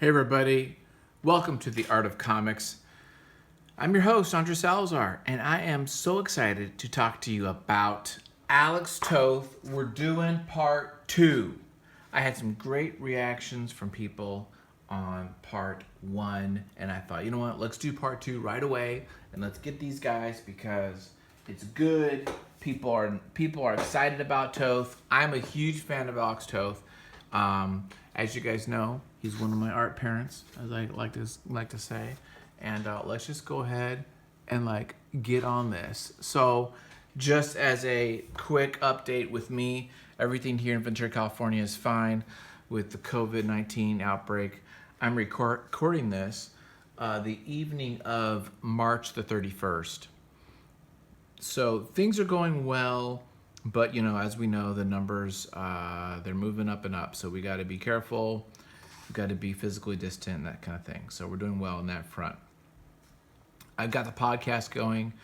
Hey everybody, welcome to the Art of Comics. I'm your host, Andre Salazar, and I am so excited to talk to you about Alex Toth. We're doing part 2. I had some great reactions from people on part 1, and I thought, you know what, let's do part 2 right away, and let's get these guys because it's good. People are excited about Toth. I'm a huge fan of Alex Toth. As you guys know, he's one of my art parents, as I like to say. And let's just go ahead and get on this. So, just as a quick update with me, everything here in Ventura, California is fine with the COVID-19 outbreak. I'm recording this the evening of March the 31st. So things are going well. But, as we know, the numbers, they're moving up and up. So we got to be careful. We got to be physically distant, that kind of thing. So we're doing well on that front. I've got the podcast going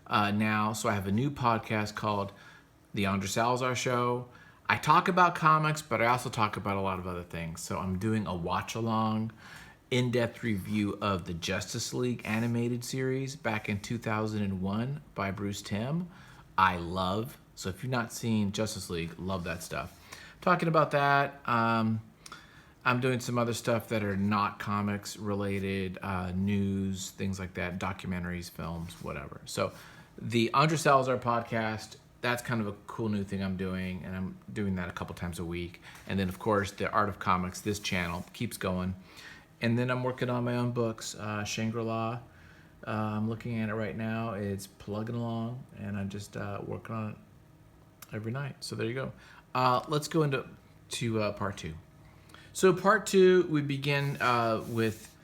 now. So I have a new podcast called The Andre Salazar Show. I talk about comics, but I also talk about a lot of other things. So I'm doing a watch-along, in-depth review of the Justice League animated series back in 2001 by Bruce Timm. I love. So if you've not seen Justice League, love that stuff. Talking about that, I'm doing some other stuff that are not comics related, news, things like that, documentaries, films, whatever. So the Andre Salazar Podcast, that's kind of a cool new thing I'm doing, and I'm doing that a couple times a week. And then, of course, the Art of Comics, this channel, keeps going. And then I'm working on my own books, Shangri-La. I'm looking at it right now. It's plugging along, and I'm just working on it every night. So there you go. Let's go into part 2. So part 2, we begin with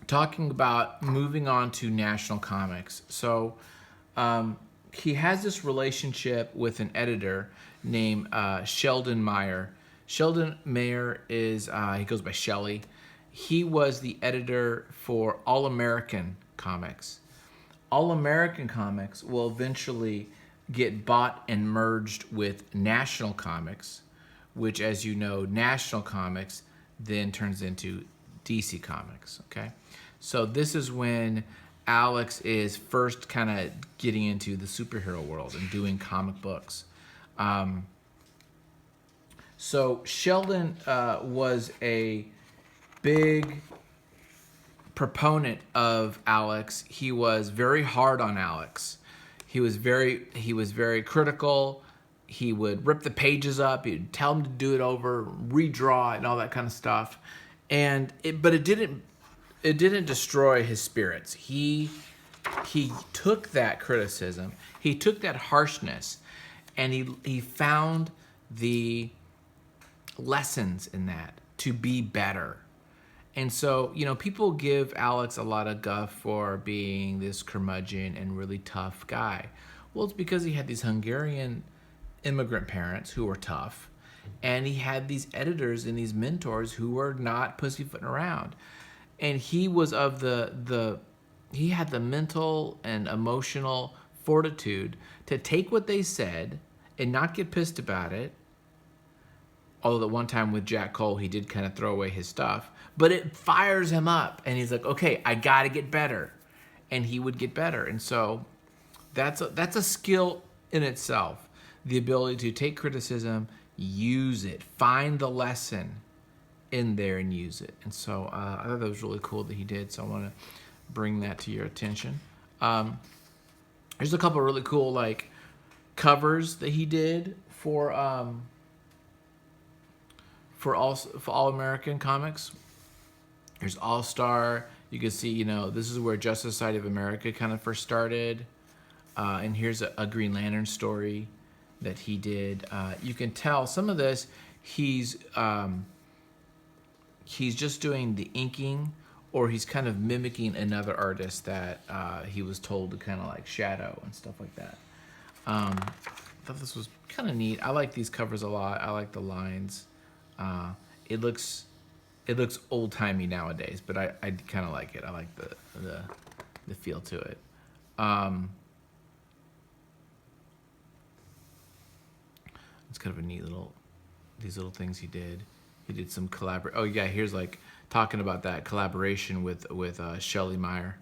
talking about moving on to national comics. So he has this relationship with an editor named Sheldon Meyer. Sheldon Meyer is, he goes by Shelley. He was the editor for All American Comics. All American Comics will eventually get bought and merged with National Comics, which, as you know, National Comics then turns into DC Comics, okay? So this is when Alex is first kind of getting into the superhero world and doing comic books. So Sheldon was a big proponent of Alex. He was very hard on Alex. He was very critical. He would rip the pages up. He'd tell him to do it over, redraw it, and all that kind of stuff. But it didn't destroy his spirits. He took that criticism, he took that harshness, and he found the lessons in that to be better. And so, people give Alex a lot of guff for being this curmudgeon and really tough guy. Well, it's because he had these Hungarian immigrant parents who were tough, and he had these editors and these mentors who were not pussyfooting around. And he was he had the mental and emotional fortitude to take what they said and not get pissed about it. Although the one time with Jack Cole, he did kind of throw away his stuff. But it fires him up. And he's like, okay, I got to get better. And he would get better. And so that's a skill in itself. The ability to take criticism, use it, find the lesson in there and use it. And so I thought that was really cool that he did. So I want to bring that to your attention. There's a couple of really cool covers that he did for All American Comics. There's All Star. You can see, this is where Justice Society of America kind of first started. And here's a Green Lantern story that he did. You can tell some of this he's just doing the inking, or he's kind of mimicking another artist that he was told to kind of shadow and stuff like that. I thought this was kind of neat. I like these covers a lot. I like the lines. It looks old timey nowadays, but I kind of like it. I like the feel to it. It's kind of a neat these little things he did. He did some Oh yeah, here's like talking about that collaboration with Shelley Meyer.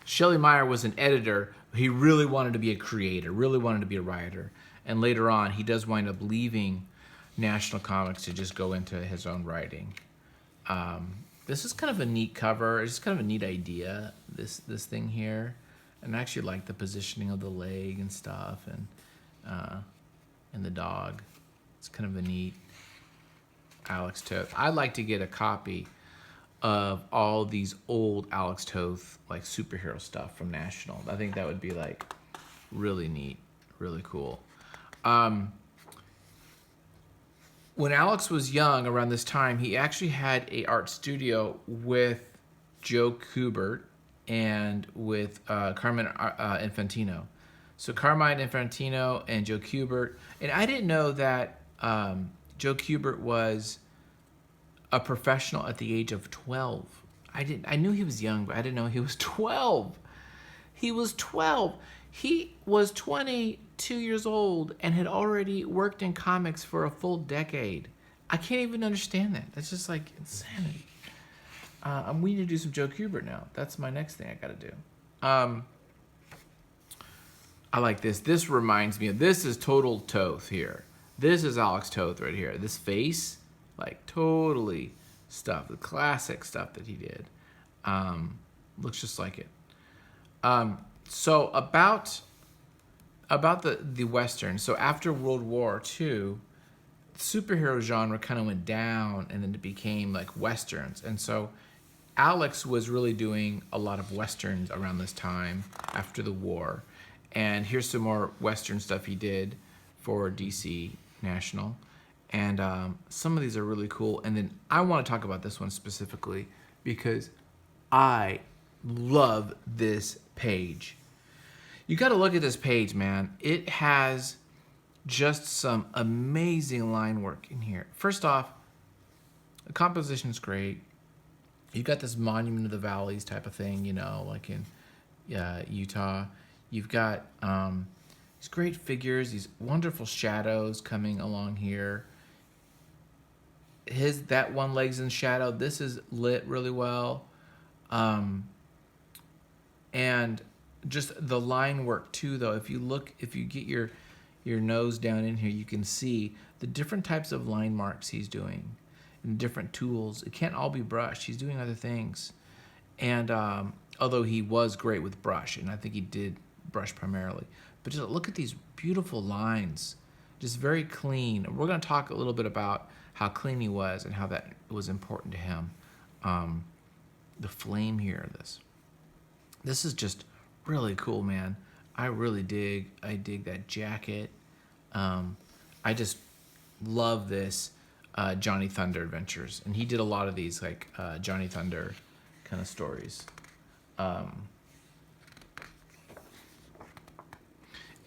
Shelley Meyer was an editor. He really wanted to be a creator, really wanted to be a writer. And later on, he does wind up leaving National Comics to just go into his own writing. This is kind of a neat cover. It's kind of a neat idea, this thing here. And I actually like the positioning of the leg and stuff, and the dog. It's kind of a neat Alex Toth. I'd like to get a copy of all these old Alex Toth like superhero stuff from National. I think that would be like really neat, really cool. When Alex was young, around this time, he actually had a art studio with Joe Kubert and with Carmine Infantino. So Carmine Infantino and Joe Kubert, and I didn't know that Joe Kubert was a professional at the age of 12. I knew he was young, but I didn't know he was 12. He was 12. He was 22 years old and had already worked in comics for a full decade. I can't even understand that. That's just like insanity. We need to do some Joe Kubert now. That's my next thing I got to do. I like this. This reminds me of, this is total Toth here. This is Alex Toth right here. This face, like totally stuff, the classic stuff that he did. Looks just like it. So about the Western. So after World War II, the superhero genre kind of went down, and then it became like Westerns. And so Alex was really doing a lot of Westerns around this time after the war. And here's some more Western stuff he did for DC National. And some of these are really cool. And then I want to talk about this one specifically because I love this page. You got to look at this page, man. It has just some amazing line work in here. First off, the composition is great. You got this Monument of the Valleys type of thing, you know, like in Utah. You've got these great figures, these wonderful shadows coming along here. That one leg's in shadow. This is lit really well. And just the line work too, though. If you get your nose down in here, you can see the different types of line marks he's doing and different tools. It can't all be brush. He's doing other things. And although he was great with brush, and I think he did brush primarily, but just look at these beautiful lines, just very clean. We're going to talk a little bit about how clean he was and how that was important to him. The flame here, this is just really cool, man. I dig that jacket. I just love this Johnny Thunder adventures, and he did a lot of these like Johnny Thunder kind of stories.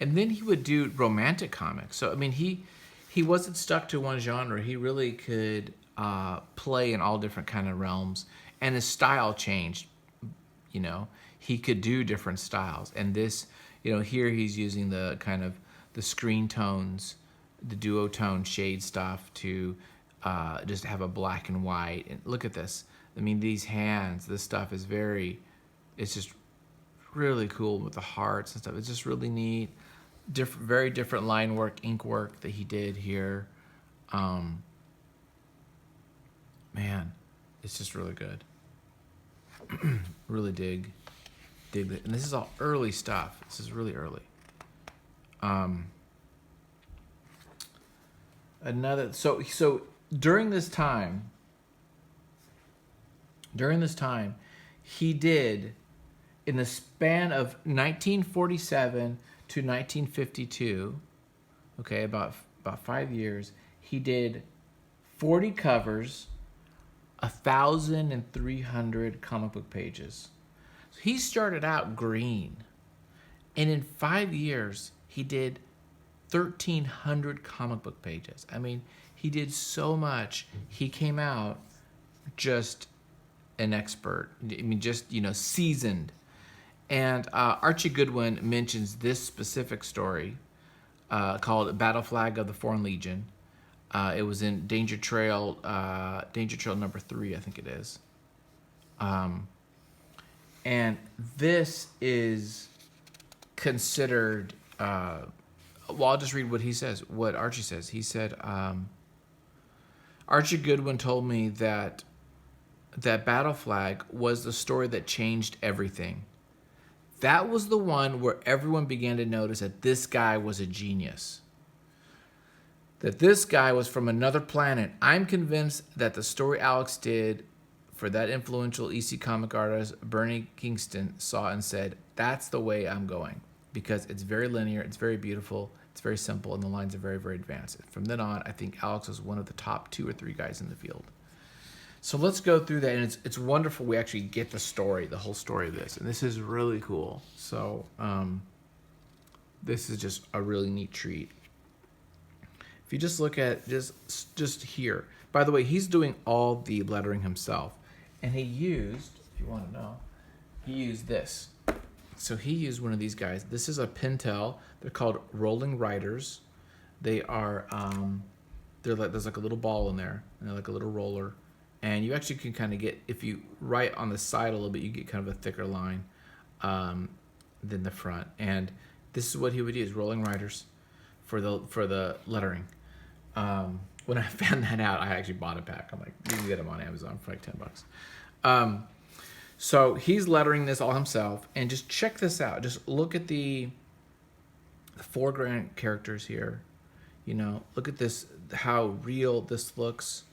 And then he would do romantic comics. So I mean, he wasn't stuck to one genre. He really could play in all different kind of realms, and his style changed. You know, he could do different styles. And this, you know, here he's using the kind of the screen tones, the duotone shade stuff to just have a black and white. And look at this. I mean, these hands, this stuff is it's just really cool with the hearts and stuff. It's just really neat. Very different line work, ink work that he did here. Man, it's just really good. Really dig it. And this is all early stuff. This is really early. So during this time, he did, in the span of 1947 to 1952, okay, about 5 years, he did 40 covers, 1,300 comic book pages. So he started out green, and in 5 years, he did 1,300 comic book pages. I mean, he did so much. He came out just an expert. I mean, just, you know, seasoned. And Archie Goodwin mentions this specific story called Battle Flag of the Foreign Legion. It was in Danger Trail number 3, I think it is. And this is considered. Well, I'll just read what he says. What Archie says. He said, Archie Goodwin told me that Battle Flag was the story that changed everything. That was the one where everyone began to notice that this guy was a genius. That this guy was from another planet. I'm convinced that the story Alex did for that influential EC comic artist, Bernie Kingston, saw and said, that's the way I'm going. Because it's very linear, it's very beautiful, it's very simple, and the lines are very, very advanced. From then on, I think Alex was one of the top 2 or 3 guys in the field. So let's go through that, and it's wonderful we actually get the story, the whole story of this, and this is really cool. So this is just a really neat treat. If you just look at just here, by the way, he's doing all the lettering himself, and he used, if you want to know, he used this. So he used one of these guys. This is a Pentel. They're called Rolling Riders. They are, there's like a little ball in there, and they're like a little roller. And you actually can kind of get, if you write on the side a little bit, you get kind of a thicker line than the front. And this is what he would use, Rolling Riders, for the lettering. When I found that out, I actually bought a pack. I'm like, you can get them on Amazon for like $10. So he's lettering this all himself, and just check this out. Just look at the foreground characters here. You know, look at this, how real this looks.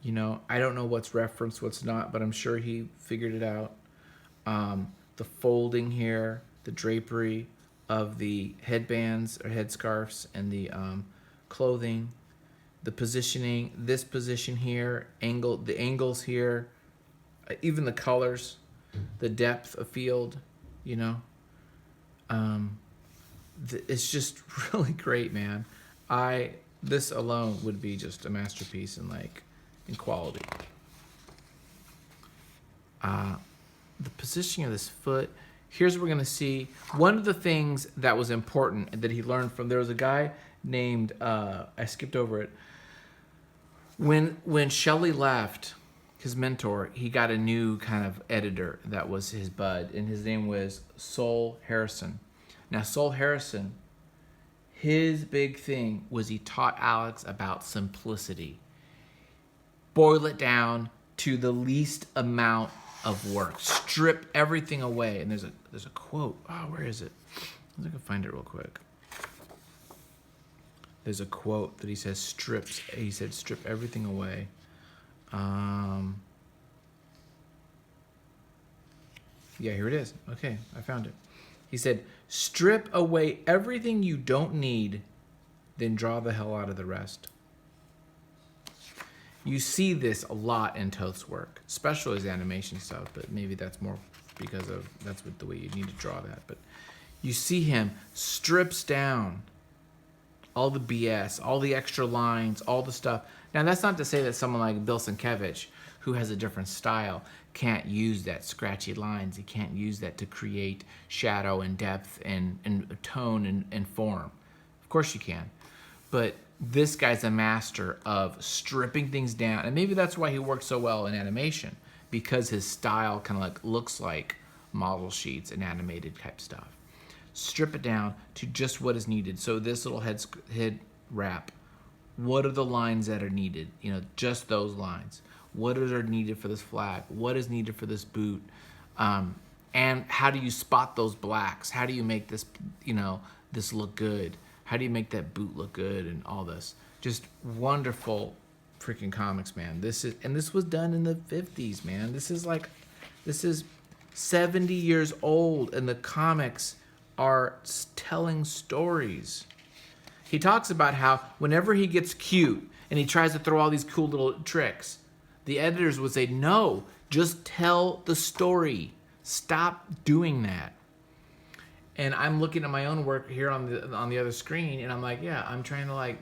You know, I don't know what's referenced, what's not, but I'm sure he figured it out. The folding here, the drapery of the headbands or headscarves and the clothing, the positioning, this position here, the angles here, even the colors, the depth of field, you know. It's just really great, man. This alone would be just a masterpiece in quality. The positioning of this foot. Here's what we're gonna see. One of the things that was important that he learned from, there was a guy named, I skipped over it. When Shelley left, his mentor, he got a new kind of editor that was his bud, and his name was Sol Harrison. Now, Sol Harrison, his big thing was he taught Alex about simplicity. Boil it down to the least amount of work. Strip everything away. And there's a quote. Oh, where is it? I think I can find it real quick. There's a quote that he says, strip everything away. Yeah, here it is. Okay, I found it. He said, strip away everything you don't need, then draw the hell out of the rest. You see this a lot in Toth's work, especially his animation stuff, but maybe that's more because that's the way you need to draw that. But you see him strips down all the BS, all the extra lines, all the stuff. Now, that's not to say that someone like Bill Sienkiewicz, who has a different style, can't use that scratchy lines. He can't use that to create shadow and depth and tone and form. Of course you can. But this guy's a master of stripping things down. And maybe that's why he works so well in animation, because his style kind of looks like model sheets and animated type stuff. Strip it down to just what is needed. So this little head wrap, what are the lines that are needed? You know, just those lines. What are needed for this flag? What is needed for this boot? And how do you spot those blacks? How do you make this, this look good? How do you make that boot look good and all this? Just wonderful freaking comics, man. This was done in the 50s, man. This is 70 years old, and the comics are telling stories. He talks about how whenever he gets cute and he tries to throw all these cool little tricks, the editors would say, no, just tell the story. Stop doing that. And I'm looking at my own work here on the other screen, and I'm like, yeah, I'm trying to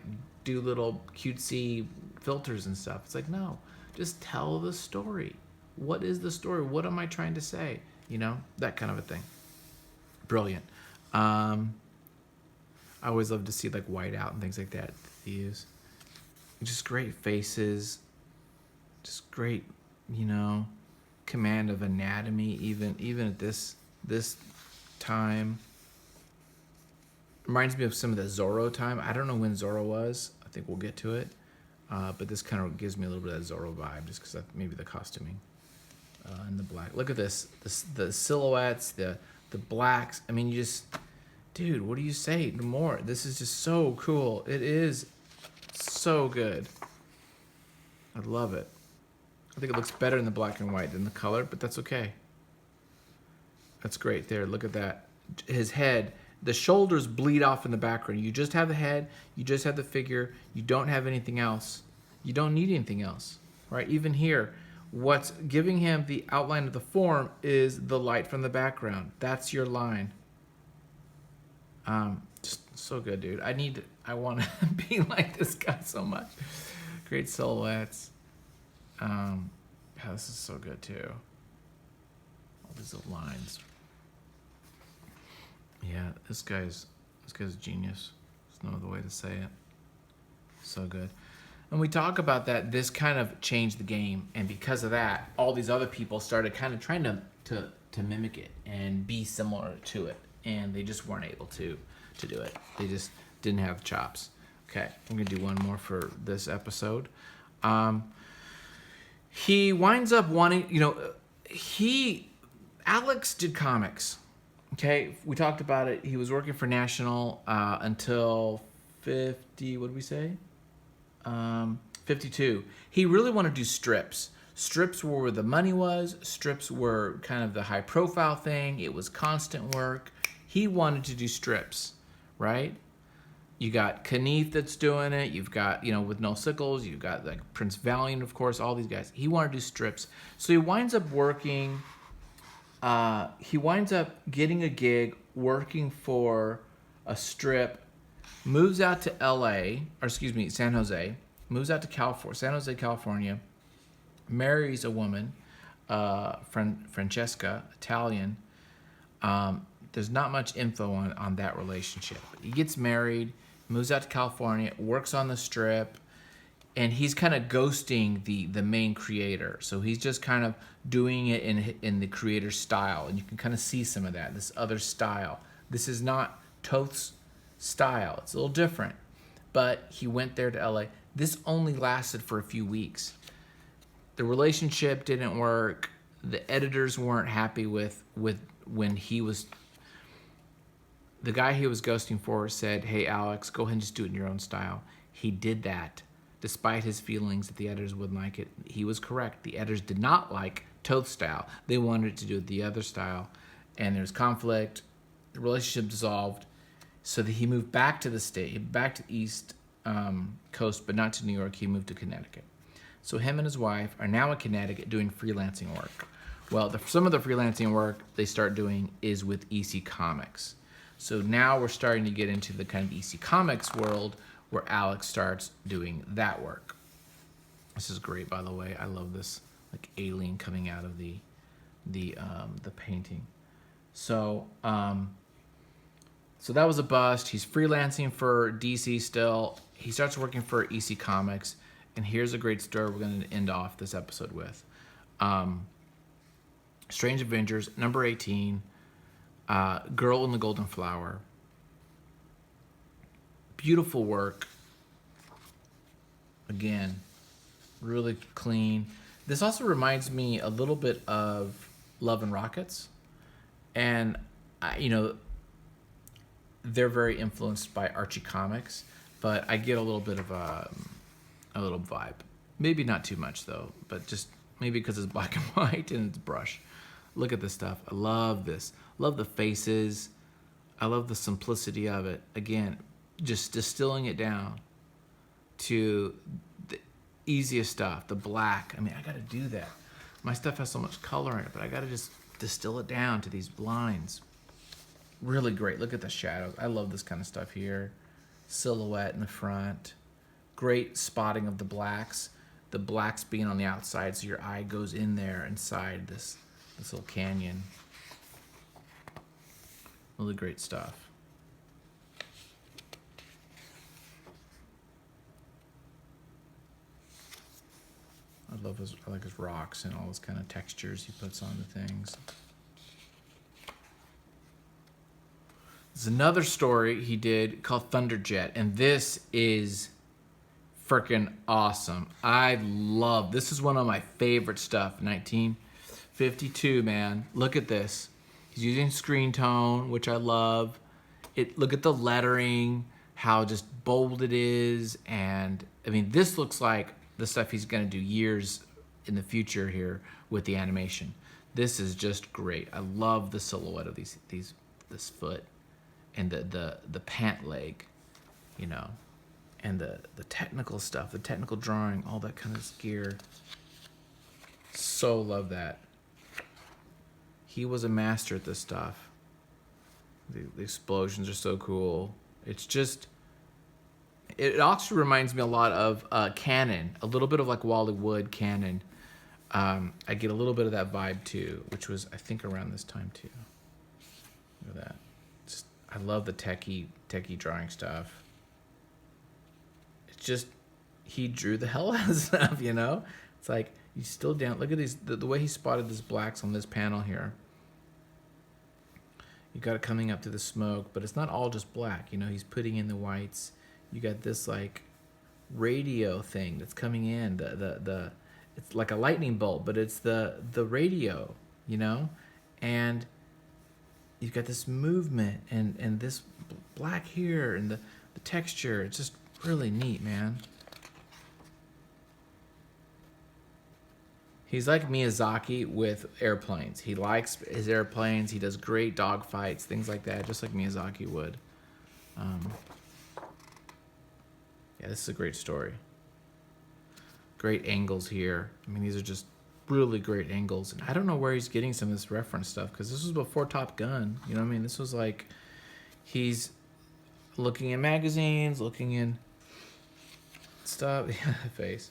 do little cutesy filters and stuff. It's like, no, just tell the story. What is the story? What am I trying to say? That kind of a thing. Brilliant. I always love to see white out and things like that they use. just great faces, just great, command of anatomy, even at this time. Reminds me of some of the Zorro time. I don't know when Zorro was. I think we'll get to it. But this kind of gives me a little bit of that Zorro vibe, just because maybe the costuming and the black. Look at this, the silhouettes, the blacks. I mean, dude, what do you say more? This is just so cool. It is so good. I love it. I think it looks better in the black and white than the color, but that's okay. That's great there. Look at that. His head, the shoulders bleed off in the background. You just have the head, you just have the figure, you don't have anything else. You don't need anything else, right? Even here, what's giving him the outline of the form is the light from the background. That's your line. Just so good, dude. I want to be like this guy so much. Great silhouettes. This is so good too. All these little lines. Yeah, this guy's a genius. There's no other way to say it. So good. And we talk about that. This kind of changed the game, and because of that, all these other people started kind of trying to mimic it and be similar to it, and they just weren't able to do it. They just didn't have chops. Okay, I'm gonna do one more for this episode. He winds up wanting, Alex did comics. Okay, we talked about it. He was working for National until 50, what did we say? 52. He really wanted to do strips. Strips were where the money was. Strips were kind of the high profile thing. It was constant work. He wanted to do strips, right? You got Knief that's doing it. You've got, with No Sickles, you've got like Prince Valiant, of course, all these guys. He wanted to do strips. So he winds up working, he winds up getting a gig working for a strip, moves out to San Jose, moves out to San Jose, California, marries a woman, Francesca, Italian. There's not much info on that relationship. He gets married, moves out to California, works on the strip, and he's kind of ghosting the main creator. So he's just kind of doing it in the creator's style, and you can kind of see some of that, this other style. This is not Toth's style. It's a little different, but he went there to LA. This only lasted for a few weeks. The relationship didn't work. The editors weren't happy with when he was... The guy he was ghosting for said, "Hey, Alex, go ahead and just do it in your own style." He did that, despite his feelings that the editors wouldn't like it. He was correct. The editors did not like Toth's style. They wanted to do it the other style, and there was conflict. The relationship dissolved, so that he moved back to the state, back to the East Coast, but not to New York. He moved to Connecticut. So him and his wife are now in Connecticut doing freelancing work. Well, some of the freelancing work they start doing is with EC Comics. So now we're starting to get into the kind of EC Comics world where Alex starts doing that work. This is great, by the way. I love this, like alien coming out of the painting. So that was a bust. He's freelancing for DC still. He starts working for EC Comics, and here's a great story we're going to end off this episode with. Strange Avengers, number 18. Girl in the Golden Flower. Beautiful work. Again, really clean. This also reminds me a little bit of Love and Rockets. And, they're very influenced by Archie Comics, but I get a little bit of a little vibe. Maybe not too much, though, but just maybe because it's black and white and it's brush. Look at this stuff. I love this. Love the faces. I love the simplicity of it. Again, just distilling it down to the easiest stuff, the black. I mean, I got to do that. My stuff has so much color in it, but I got to just distill it down to these lines. Really great. Look at the shadows. I love this kind of stuff here. Silhouette in the front. Great spotting of the blacks. The blacks being on the outside, so your eye goes in there inside this little canyon. Really great stuff. I like his rocks and all those kind of textures he puts on the things. There's another story he did called Thunderjet, and this is freaking awesome. This is one of my favorite stuff. 1952, man. Look at this. He's using screen tone, which I love. Look at the lettering, how just bold it is, and I mean, this looks like the stuff he's gonna do years in the future here with the animation. This is just great. I love the silhouette of this foot and the pant leg, you know, and the technical stuff, the technical drawing, all that kind of gear. So love that. He was a master at this stuff. The explosions are so cool. It also reminds me a lot of Cannon, a little bit of like Wally Wood Cannon. I get a little bit of that vibe too, which was I think around this time too. Look at that. I love the techie drawing stuff. It's just, he drew the hell out of stuff, you know? It's like, you still down, look at these, the way he spotted these blacks on this panel here. You got it coming up to the smoke, but it's not all just black, you know? He's putting in the whites. You got this like radio thing that's coming in, it's like a lightning bolt, but it's the radio, you know? And you've got this movement and this black here and the texture. It's just really neat, man. He's like Miyazaki with airplanes. He likes his airplanes. He does great dog fights, things like that, just like Miyazaki would. Yeah, this is a great story. Great angles here. I mean, these are just really great angles, and I don't know where he's getting some of this reference stuff, because this was before Top Gun, you know what I mean? This was like, he's looking in magazines, looking in stuff. Yeah, face.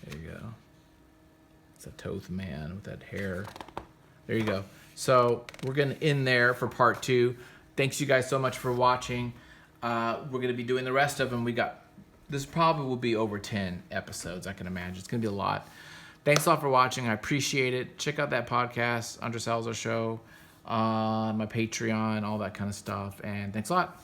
There you go. It's a Toth man with that hair. There you go. So we're gonna end there for part 2. Thanks you guys so much for watching. We're gonna be doing the rest of them. This probably will be over 10 episodes, I can imagine. It's gonna be a lot. Thanks a lot for watching. I appreciate it. Check out that podcast, Salazar Show, my Patreon, all that kind of stuff. And thanks a lot.